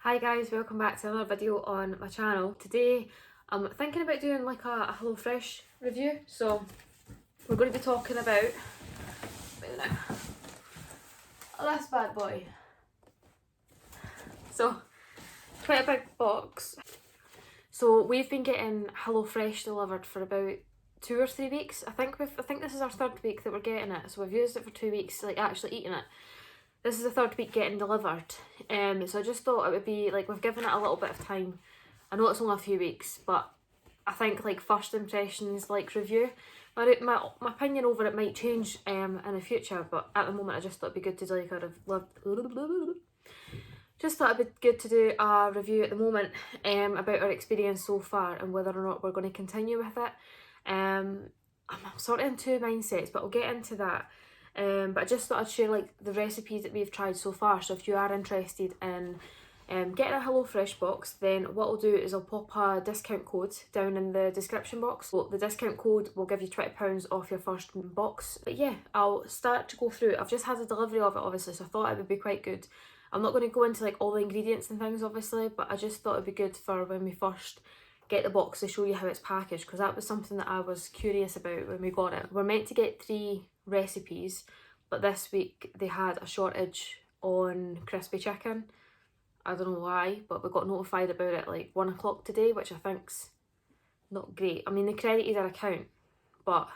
Hi guys, welcome back to another video on my channel. Today I'm thinking about doing like a HelloFresh review. So we're going to be talking about this bad boy. So quite a big box. So we've been getting HelloFresh delivered for about 2 or 3 weeks. I think this is our third week that we're getting it. So we've used it for 2 weeks, like actually eating it. This is the third week getting delivered, so I just thought it would be like, we've given it a little bit of time. I know it's only a few weeks, but I think like first impressions, like review. My opinion over it might change in the future, but at the moment I just thought it'd be good to do like just thought it'd be good to do a review at the moment about our experience so far and whether or not we're going to continue with it. I'm sort of in two mindsets, but we'll get into that. But I just thought I'd share like the recipes that we've tried so far. So if you are interested in getting a HelloFresh box, then what I'll do is I'll pop a discount code down in the description box. So the discount code will give you £20 off your first box. But yeah, I'll start to go through it. I've just had a delivery of it obviously, so I thought it would be quite good. I'm not going to go into like all the ingredients and things obviously, but I just thought it'd be good for when we first get the box to show you how it's packaged, because that was something that I was curious about when we got it. We're meant to get 3 recipes, but this week they had a shortage on crispy chicken. I don't know why, but we got notified about it like 1 o'clock today, which I think's not great. I mean, they credited our account, but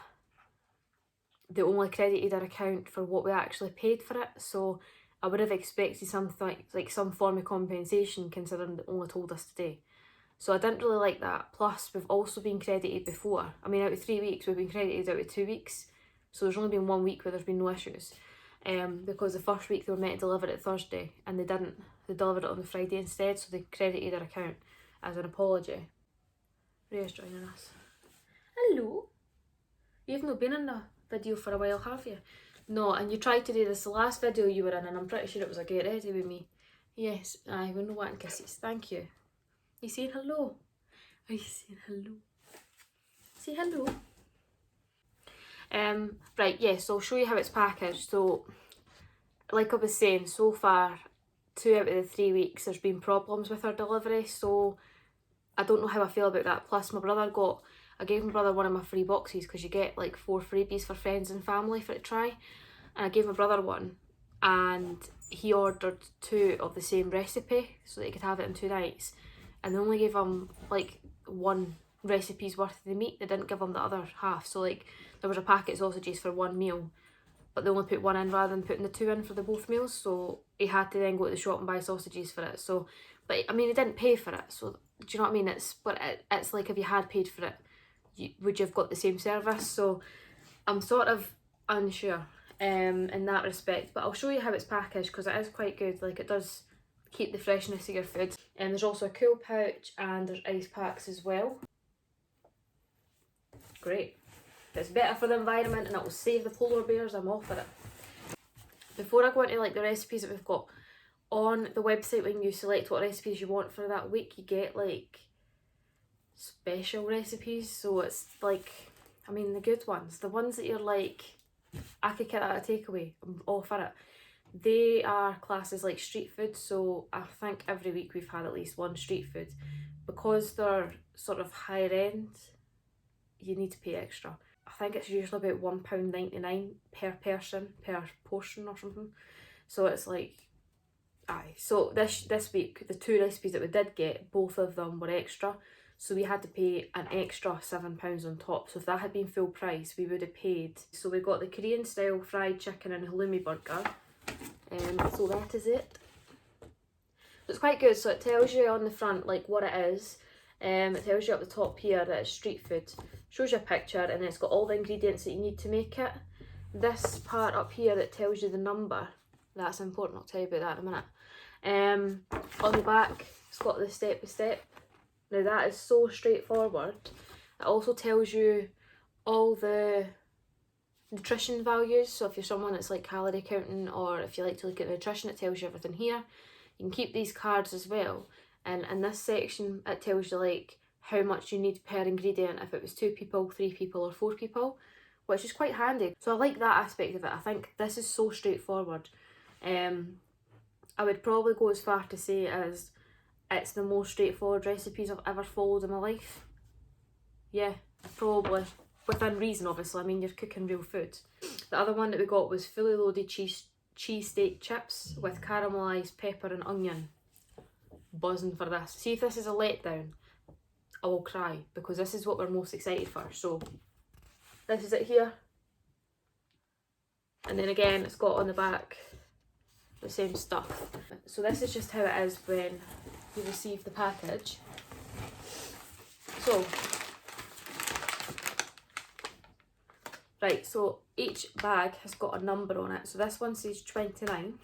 they only credited our account for what we actually paid for it, so I would have expected something like some form of compensation, considering they only told us today. So I didn't really like that. Plus, we've also been credited before. I mean, out of 3 weeks, we've been credited out of 2 weeks. So there's only been 1 week where there's been no issues. Because the first week they were meant to deliver it Thursday and they didn't. They delivered it on the Friday instead, so they credited our account as an apology. Rhea's joining us. Hello. You've not been in the video for a while, have you? No, and you tried to do this the last video you were in, and I'm pretty sure it was a get ready with me. Yes, aye, we're not wanting kisses. Thank you. You saying hello? Are you saying hello? Say hello. Right, yeah, so I'll show you how it's packaged. So, like I was saying, so far, 2 out of the 3 weeks, there's been problems with our delivery, so I don't know how I feel about that. Plus, I gave my brother one of my free boxes, because you get like 4 freebies for friends and family for it to try. And I gave my brother one, and he ordered 2 of the same recipe, so that he could have it in 2 nights. And they only gave him like 1 recipe's worth of the meat. They didn't give him the other half. So like there was a packet of sausages for 1 meal, but they only put 1 in rather than putting the 2 in for the both meals. So he had to then go to the shop and buy sausages for it. So, but I mean, he didn't pay for it. So do you know what I mean? It's like, if you had paid for it, would you have got the same service? So I'm sort of unsure in that respect. But I'll show you how it's packaged, because it is quite good. Like, it does keep the freshness of your food. And there's also a cool pouch, and there's ice packs as well. Great. If it's better for the environment and it will save the polar bears, I'm all for it. Before I go into like the recipes that we've got on the website, when you select what recipes you want for that week, you get like special recipes. So it's like, I mean, the good ones, the ones that you're like, I could get that a takeaway, I'm all for it. They are classed as like street food, so I think every week we've had at least 1 street food. Because they're sort of higher end, you need to pay extra. I think it's usually about £1.99 per person, per portion or something. So it's like, aye. So this week, the 2 recipes that we did get, both of them were extra. So we had to pay an extra £7 on top. So if that had been full price, we would have paid. So we got the Korean style fried chicken and halloumi burger. So that is it. It's quite good. So it tells you on the front like what it is. It tells you up the top here that it's street food. Shows you a picture, and it's got all the ingredients that you need to make it. This part up here that tells you the number, that's important. I'll tell you about that in a minute. On the back, it's got the step by step. Now that is so straightforward. It also tells you all the nutrition values. So if you're someone that's like calorie counting, or if you like to look at nutrition, it tells you everything here. You can keep these cards as well, and in this section it tells you like how much you need per ingredient, if it was 2 people, 3 people or 4 people, which is quite handy. So I like that aspect of it. I think this is so straightforward. I would probably go as far to say as it's the most straightforward recipes I've ever followed in my life. Yeah, probably. Within reason, obviously. I mean, you're cooking real food. The other one that we got was fully loaded cheesesteak chips with caramelised pepper and onion. Buzzing for this. See if this is a letdown, I will cry, because this is what we're most excited for. So this is it here. And then again, it's got on the back the same stuff. So this is just how it is when you receive the package. So, right, so each bag has got a number on it. So this one says 29.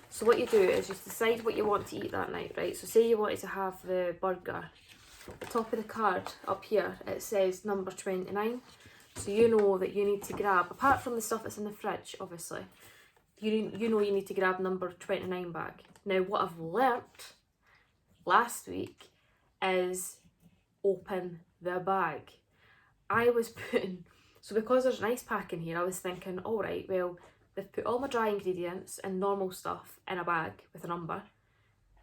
So what you do is just decide what you want to eat that night, right? So say you wanted to have the burger. At the top of the card up here, it says number 29. So you know that you need to grab, apart from the stuff that's in the fridge, obviously, you know you need to grab number 29 bag. Now what I've learnt last week is open the bag. I was putting, so because there's an ice pack in here, I was thinking, alright, well, they've put all my dry ingredients and normal stuff in a bag with a number,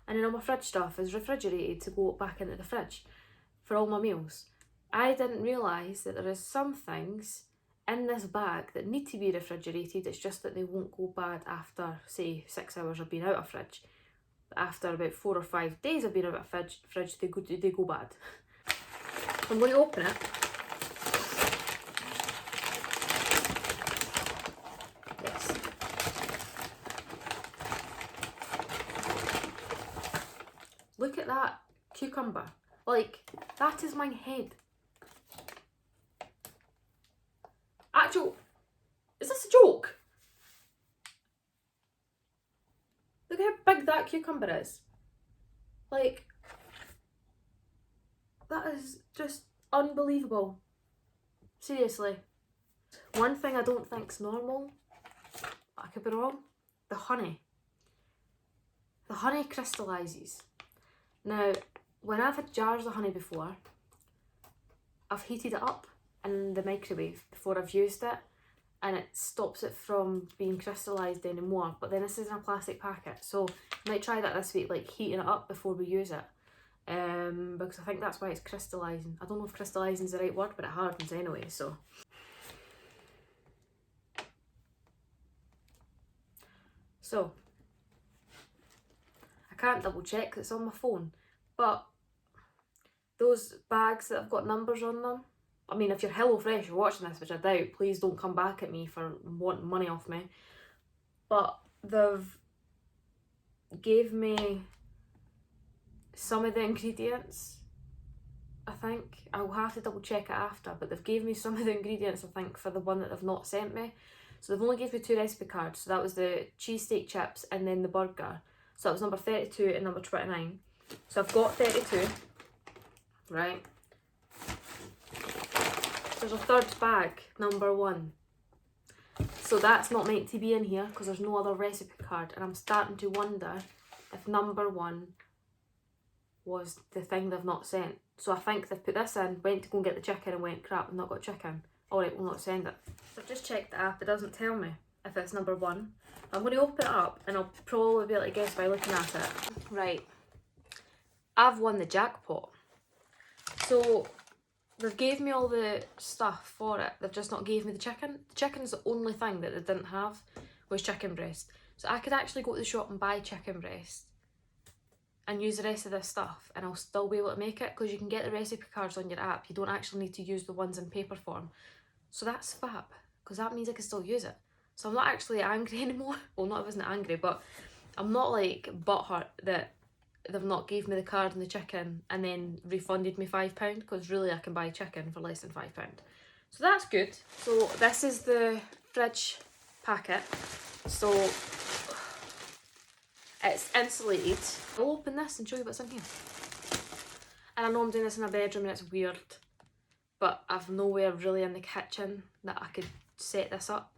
and then all my fridge stuff is refrigerated to go back into the fridge for all my meals. I didn't realise that there is some things in this bag that need to be refrigerated. It's just that they won't go bad after, say, 6 hours of being out of fridge. But after about 4 or 5 days of being out of fridge, they go bad. I'm going to open it. Yes. Look at that cucumber. Like, that is my head. Actual, is this a joke? Look how big that cucumber is. Like, that is just unbelievable. Seriously. One thing I don't think's normal, I could be wrong, the honey. The honey crystallises. Now, when I've had jars of honey before, I've heated it up in the microwave before I've used it, and it stops it from being crystallised anymore. But then this is in a plastic packet, so I might try that this week, like heating it up before we use it, because I think that's why it's crystallising. I don't know if crystallising is the right word, but it hardens anyway, so. So, I can't double check because it's on my phone, but those bags that have got numbers on them, I mean, if you're HelloFresh, you're watching this, which I doubt, please don't come back at me for wanting money off me. But they've gave me some of the ingredients, I think. I'll have to double check it after, but they've gave me some of the ingredients, I think, for the one that they've not sent me. So they've only gave me 2 recipe cards. So that was the cheesesteak chips and then the burger. So that was number 32 and number 29. So I've got 32, right? There's a third bag, number 1. So that's not meant to be in here because there's no other recipe card, and I'm starting to wonder if number 1 was the thing they've not sent. So I think they've put this in, went to go and get the chicken and went, crap, I've not got chicken. Alright, we'll not send it. So I've just checked the app, it doesn't tell me if it's number 1. I'm going to open it up and I'll probably be able to guess by looking at it. Right, I've won the jackpot. So they've gave me all the stuff for it, they've just not gave me the chicken. The chicken's the only thing that they didn't have, was chicken breast. So I could actually go to the shop and buy chicken breast and use the rest of this stuff, and I'll still be able to make it, because you can get the recipe cards on your app. You don't actually need to use the ones in paper form. So that's fab, because that means I can still use it. So I'm not actually angry anymore. Well, not I wasn't angry, but I'm not like butthurt that they've not gave me the card and the chicken and then refunded me £5, because really I can buy chicken for less than £5. So that's good. So this is the fridge packet. So it's insulated. I'll open this and show you what's in here. And I know I'm doing this in a bedroom and it's weird, but I've nowhere really in the kitchen that I could set this up.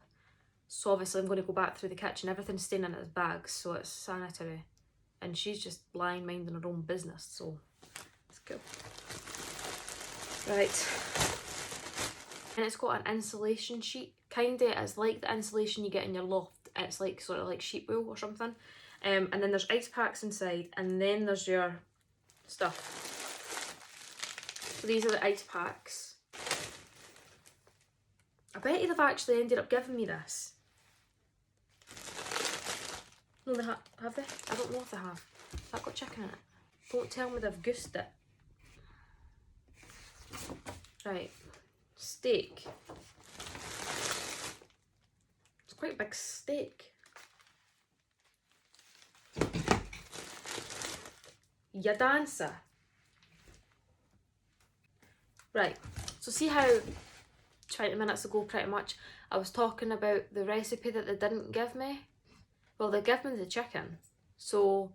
So obviously I'm going to go back through the kitchen. Everything's staying in its bags, so it's sanitary. And she's just lying minding her own business, so let's go. Right. And it's got an insulation sheet. Kinda, it's like the insulation you get in your loft. It's like sort of like sheet wool or something. And then there's ice packs inside, and then there's your stuff. So these are the ice packs. I bet they've actually ended up giving me this. No, they have they? I don't know if they have. That got chicken in it. Don't tell me they've goosed it. Right, steak. It's quite a big steak. Ya dancer. Right, so see how 20 minutes ago pretty much I was talking about the recipe that they didn't give me? Well, they gave me the chicken, so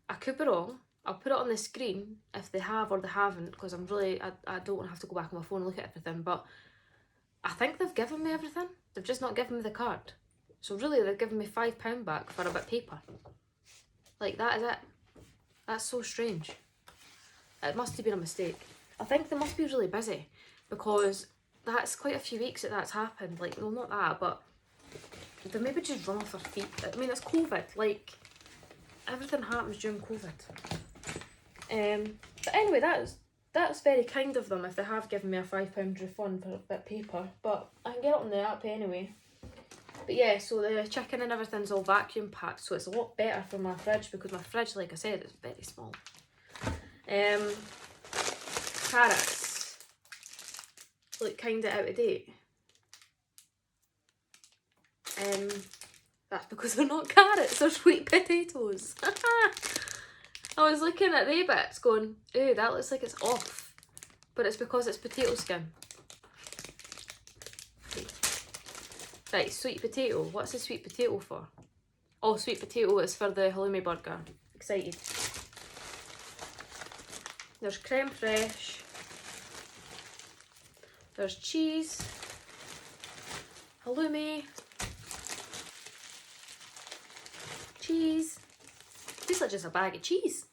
I could be wrong. I'll put it on the screen if they have or they haven't, because I don't want to have to go back on my phone and look at everything, but I think they've given me everything. They've just not given me the card. So really they've given me £5 back for a bit of paper. Like, that is it. That's so strange. It must have been a mistake. I think they must be really busy, because that's quite a few weeks that's happened. Like, no, not that, but they maybe just run off their feet. I mean, it's COVID. Like, everything happens during COVID. But anyway, that's very kind of them if they have given me a £5 refund for a bit of paper. But I can get it on the app anyway. But yeah, so the chicken and everything's all vacuum packed, so it's a lot better for my fridge, because my fridge, like I said, is very small. Carrots look kind of out of date. That's because they're not carrots, they're sweet potatoes. I was looking at the bits going, ooh, that looks like it's off. But it's because it's potato skin. Right, sweet potato. What's the sweet potato for? Oh, sweet potato is for the halloumi burger. Excited. There's creme fraiche. There's cheese. Halloumi. Cheese. It's like just a bag of cheese.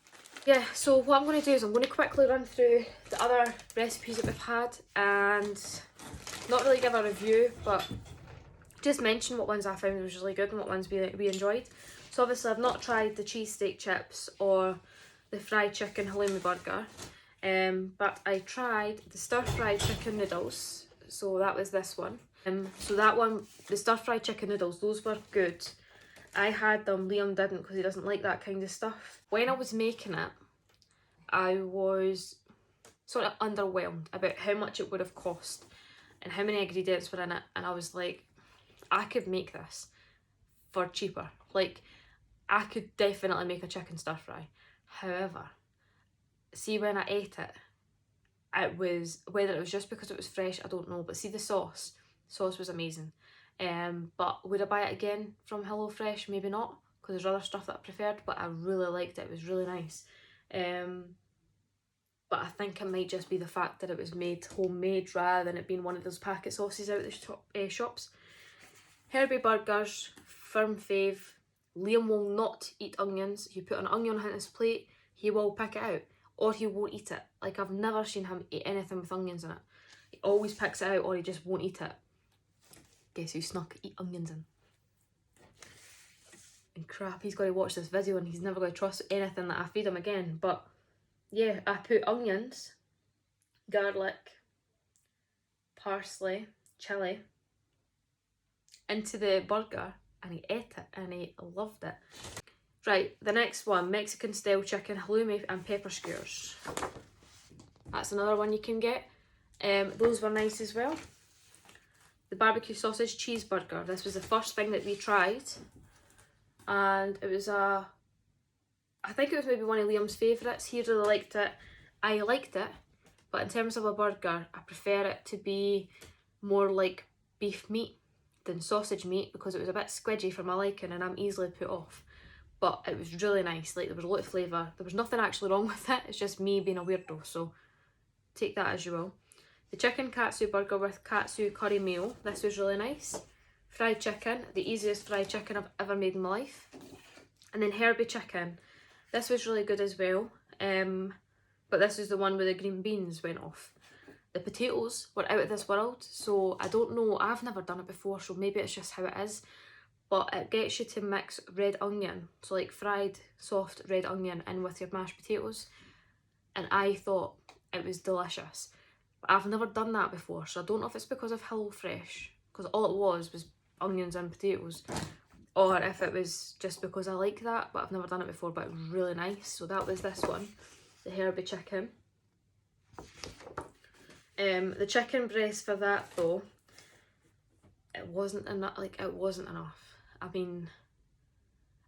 Yeah, so what I'm going to do is I'm going to quickly run through the other recipes that we've had and not really give a review, but just mention what ones I found was really good and what ones we enjoyed. So obviously I've not tried the cheesesteak chips or the fried chicken halloumi burger, but I tried the stir-fried chicken noodles, so that was this one. So that one, the stir-fried chicken noodles, those were good. I had them, Liam didn't because he doesn't like that kind of stuff. When I was making it, I was sort of underwhelmed about how much it would have cost and how many ingredients were in it, and I was like, I could make this for cheaper. Like, I could definitely make a chicken stir fry. However, see, when I ate it, it was, whether it was just because it was fresh, I don't know, but see the sauce was amazing. But would I buy it again from HelloFresh? Maybe not, because there's other stuff that I preferred, but I really liked it. It was really nice. But I think it might just be the fact that it was made homemade rather than it being one of those packet sauces out of the shops. Herbie burgers, firm fave. Liam will not eat onions. If you put an onion on his plate, he will pick it out, or he won't eat it. Like, I've never seen him eat anything with onions in it. He always picks it out, or he just won't eat it. Guess who snuck eat onions in? And crap, he's got to watch this video and he's never going to trust anything that I feed him again. But yeah, I put onions, garlic, parsley, chilli into the burger, and he ate it and he loved it. Right, the next one, Mexican style chicken halloumi and pepper skewers. That's another one you can get. Those were nice as well. The barbecue sausage cheeseburger. This was the first thing that we tried, and it was I think it was maybe one of Liam's favourites. He really liked it. I liked it, but in terms of a burger, I prefer it to be more like beef meat than sausage meat, because it was a bit squidgy for my liking and I'm easily put off. But it was really nice. Like, there was a lot of flavour. There was nothing actually wrong with it. It's just me being a weirdo, so take that as you will. The chicken katsu burger with katsu curry mayo. This was really nice. Fried chicken, the easiest fried chicken I've ever made in my life. And then Herbie chicken. This was really good as well. But this is the one where the green beans went off. The potatoes were out of this world, so I don't know. I've never done it before, so maybe it's just how it is. But it gets you to mix red onion, so like fried soft red onion, in with your mashed potatoes. and I thought it was delicious. But I've never done that before, so I don't know if it's because of HelloFresh, because all it was onions and potatoes, or if it was just because I like that, but I've never done it before, but it was really nice. So that was this one, the herby chicken. The chicken breast for that though, it wasn't enough. Like, it wasn't enough. I mean,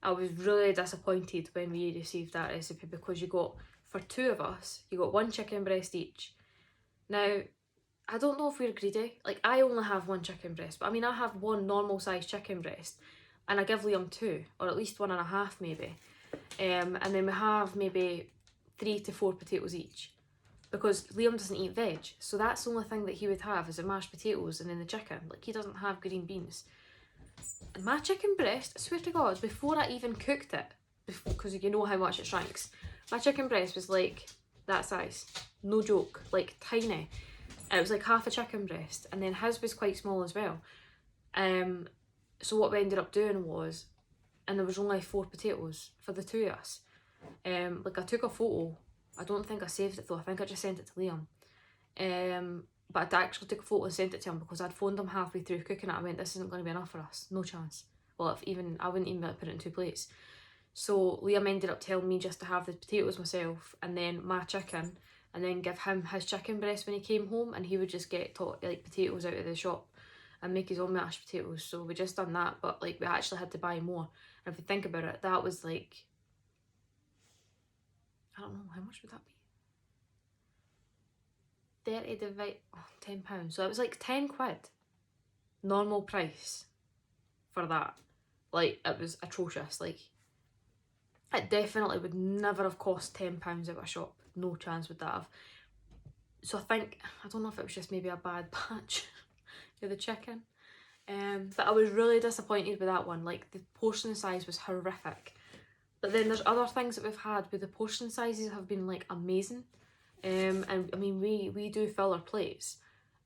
I was really disappointed when we received that recipe, because you got, for two of us, you got one chicken breast each. Now, I don't know if we're greedy. Like, I only have one chicken breast, but I mean, I have one normal sized chicken breast, and I give Liam two, or at least 1.5 maybe. And then we have maybe 3 to 4 potatoes each, because Liam doesn't eat veg, so that's the only thing that he would have is the mashed potatoes and then the chicken. Like, he doesn't have green beans. And my chicken breast, I swear to God, before I even cooked it, because you know how much it shrinks, my chicken breast was like that size, no joke, like tiny. It was like half a chicken breast, and then his was quite small as well. So what we ended up doing was, and there was only 4 potatoes for the two of us. Like, I took a photo. I don't think I saved it though. I think I just sent it to Liam. But I actually took a photo and sent it to him, because I'd phoned him halfway through cooking it. I went, this isn't going to be enough for us. No chance. Well, I wouldn't even be able to put it in 2 plates. So Liam ended up telling me just to have the potatoes myself, and then my chicken, and then give him his chicken breast when he came home, and he would just get like potatoes out of the shop and make his own mashed potatoes. So we just done that, but like, we actually had to buy more. And if you think about it, that was like, I don't know, how much would that be? 30 divided, £10. So it was like 10 quid. Normal price for that. Like, it was atrocious. Like, it definitely would never have cost £10 at a shop. No chance would that have. So I don't know if it was just maybe a bad batch of the chicken. But I was really disappointed with that one. Like, the portion size was horrific. But then there's other things that we've had where the portion sizes have been like amazing. And I mean, we do fill our plates,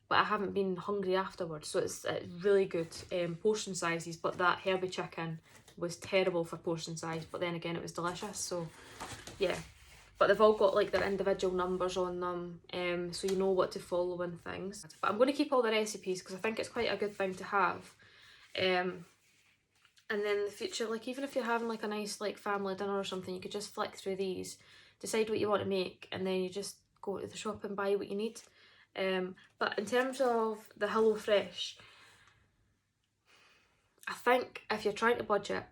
but I haven't been hungry afterwards. So it's really good portion sizes. But that herby chicken was terrible for portion size. But then again, it was delicious. So yeah. But they've all got like their individual numbers on them, so you know what to follow and things. But I'm going to keep all the recipes, because I think it's quite a good thing to have. And then in the future, like, even if you're having like a nice like family dinner or something, you could just flick through these, decide what you want to make, and then you just go to the shop and buy what you need. But in terms of the HelloFresh, I think if you're trying to budget,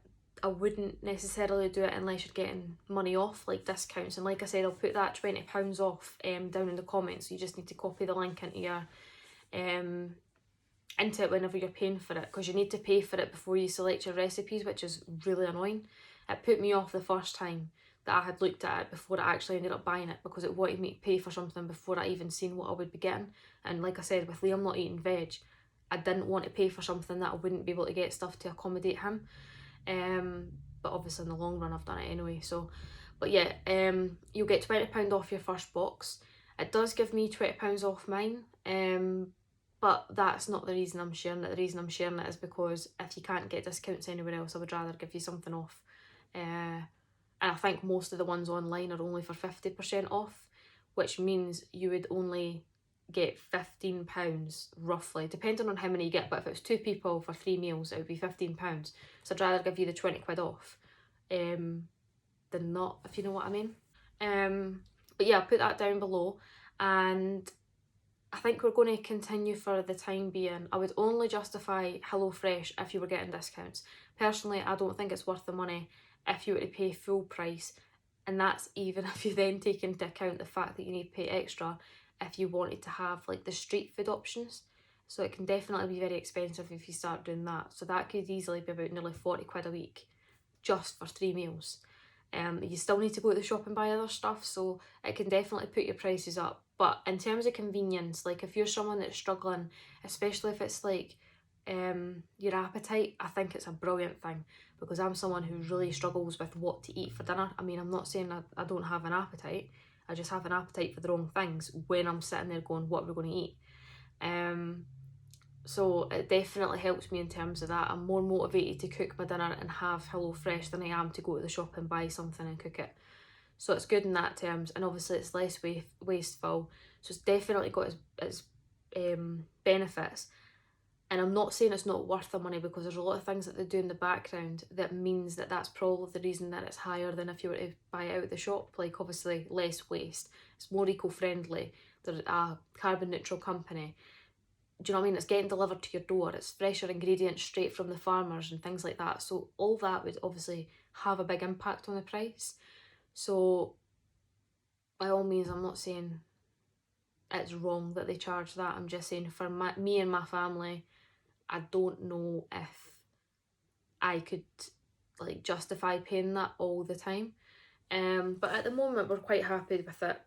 I wouldn't necessarily do it unless you're getting money off, like discounts. And like I said, I'll put that £20 off down in the comments. So you just need to copy the link into your into it whenever you're paying for it, because you need to pay for it before you select your recipes, which is really annoying. It put me off the first time that I had looked at it before I actually ended up buying it, because it wanted me to pay for something before I even seen what I would be getting. And like I said, with Liam not eating veg, I didn't want to pay for something that I wouldn't be able to get stuff to accommodate him. But obviously in the long run I've done it anyway. So, but yeah, you'll get £20 off your first box. It does give me £20 off mine, but that's not the reason I'm sharing it. The reason I'm sharing it is because if you can't get discounts anywhere else, I would rather give you something off. And I think most of the ones online are only for 50% off, which means you would only get £15 roughly, depending on how many you get. But if it was 2 people for 3 meals, it would be £15. So I'd rather give you the 20 quid off than not, if you know what I mean. But yeah, I'll put that down below, and I think we're going to continue for the time being. I would only justify HelloFresh if you were getting discounts. Personally, I don't think it's worth the money if you were to pay full price, and that's even if you then take into account the fact that you need to pay extra if you wanted to have like the street food options. So it can definitely be very expensive if you start doing that. So that could easily be about nearly 40 quid a week just for 3 meals. You still need to go to the shop and buy other stuff, so it can definitely put your prices up. But in terms of convenience, like if you're someone that's struggling, especially if it's like your appetite, I think it's a brilliant thing, because I'm someone who really struggles with what to eat for dinner. I mean, I'm not saying I don't have an appetite, I just have an appetite for the wrong things when I'm sitting there going, what are we going to eat? So it definitely helps me in terms of that. I'm more motivated to cook my dinner and have HelloFresh than I am to go to the shop and buy something and cook it. So it's good in that terms, and obviously it's less wasteful. So it's definitely got its benefits. And I'm not saying it's not worth the money, because there's a lot of things that they do in the background that means that that's probably the reason that it's higher than if you were to buy it out of the shop. Like obviously less waste, it's more eco-friendly, they're a carbon neutral company. Do you know what I mean? It's getting delivered to your door, it's fresher ingredients straight from the farmers and things like that. So all that would obviously have a big impact on the price. So by all means, I'm not saying it's wrong that they charge that. I'm just saying for me and my family, I don't know if I could like justify paying that all the time. But at the moment we're quite happy with it.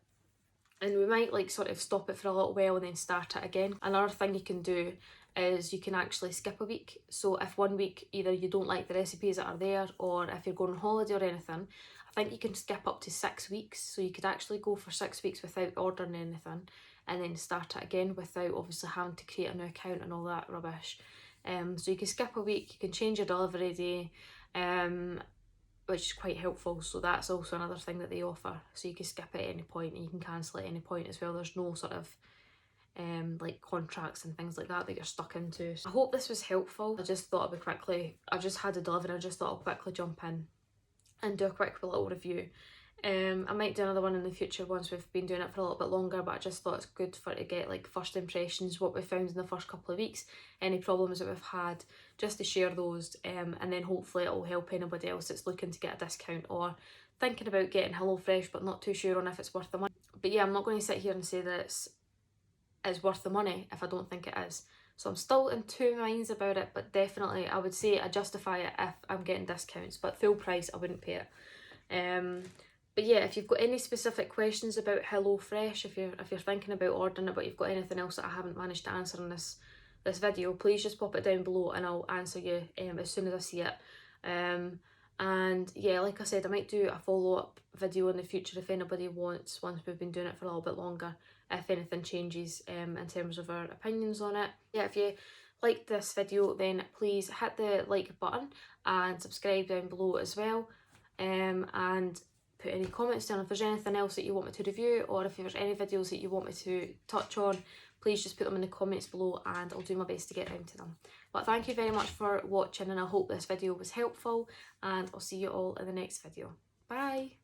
And we might like sort of stop it for a little while and then start it again. Another thing you can do is you can actually skip a week. So if one week either you don't like the recipes that are there, or if you're going on holiday or anything, I think you can skip up to 6 weeks. So you could actually go for 6 weeks without ordering anything and then start it again without obviously having to create a new account and all that rubbish. So you can skip a week, you can change your delivery day, which is quite helpful. So that's also another thing that they offer. So you can skip at any point and you can cancel at any point as well. There's no sort of like contracts and things like that that you're stuck into. So I hope this was helpful. I just thought I just had a delivery, I just thought I'll quickly jump in and do a quick little review. I might do another one in the future once we've been doing it for a little bit longer, but I just thought it's good for to get like first impressions, what we found in the first couple of weeks, any problems that we've had, just to share those, and then hopefully it'll help anybody else that's looking to get a discount or thinking about getting HelloFresh but not too sure on if it's worth the money. But yeah, I'm not going to sit here and say that it's worth the money if I don't think it is. So I'm still in two minds about it, but definitely I would say I justify it if I'm getting discounts, but full price I wouldn't pay it. But yeah, if you've got any specific questions about HelloFresh, if you're thinking about ordering it but you've got anything else that I haven't managed to answer in this video, please just pop it down below and I'll answer you as soon as I see it. And yeah, like I said, I might do a follow-up video in the future if anybody wants, once we've been doing it for a little bit longer, if anything changes in terms of our opinions on it. Yeah, if you liked this video, then please hit the like button and subscribe down below as well. And put any comments down if there's anything else that you want me to review, or if there's any videos that you want me to touch on, please just put them in the comments below and I'll do my best to get around to them. But thank you very much for watching, and I hope this video was helpful, and I'll see you all in the next video. Bye!